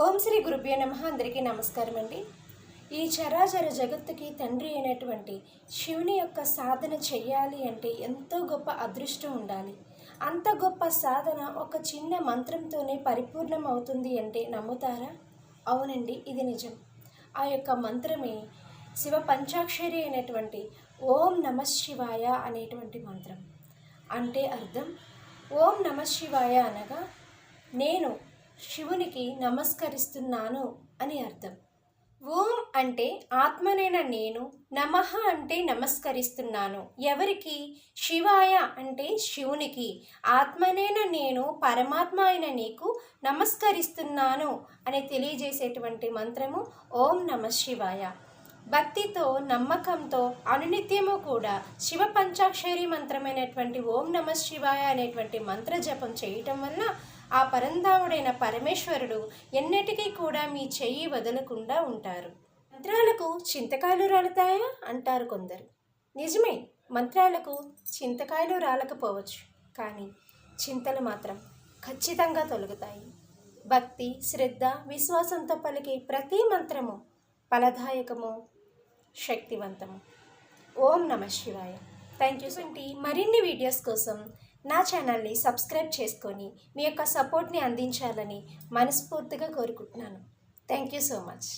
ఓం శ్రీ గురుభ్యో నమః. అందరికీ నమస్కారం అండి. ఈ చరాచర జగత్తుకి తండ్రి అయినటువంటి శివుని యొక్క సాధన చెయ్యాలి అంటే ఎంతో గొప్ప అదృష్టం ఉండాలి. అంత గొప్ప సాధన ఒక చిన్న మంత్రంతోనే పరిపూర్ణం అవుతుంది అంటే నమ్ముతారా? అవునండి, ఇది నిజం. ఆ యొక్క మంత్రమే శివ పంచాక్షరి అయినటువంటి ఓం నమః శివాయ అనేటువంటి మంత్రం. అంటే అర్థం, ఓం నమః శివాయ అనగా నేను శివునికి నమస్కరిస్తున్నాను అని అర్థం. ఓం అంటే ఆత్మనైన నేను, నమః అంటే నమస్కరిస్తున్నాను. ఎవరికి? శివాయ అంటే శివునికి. ఆత్మనైన నేను, పరమాత్మ అయిన నీకు నమస్కరిస్తున్నాను అని తెలియజేసేటువంటి మంత్రము ఓం నమః శివాయ. భక్తితో, నమ్మకంతో అనునిత్యము కూడా శివ పంచాక్షరి మంత్రమైనటువంటి ఓం నమః శివాయ అనేటువంటి మంత్ర జపం చేయటం వల్ల ఆ పరంధాముడైన పరమేశ్వరుడు ఎన్నటికీ కూడా మీ చెయ్యి వదలకుండా ఉంటారు. మంత్రాలకు చింతకాయలు రాలుతాయా అంటారు కొందరు. నిజమే, మంత్రాలకు చింతకాయలు రాలకపోవచ్చు, కానీ చింతలు మాత్రం ఖచ్చితంగా తొలగుతాయి. భక్తి, శ్రద్ధ, విశ్వాసంతో పలికే ప్రతి మంత్రము ఫలదాయకము, శక్తివంతము. ఓం నమః శివాయ. Thank you. మరిన్ని వీడియోస్ కోసం నా ఛానల్ని సబ్స్క్రైబ్ చేసుకొని మీ యొక్క సపోర్ట్ని అందించాలని మనస్ఫూర్తిగా కోరుకుంటున్నాను. Thank you so much.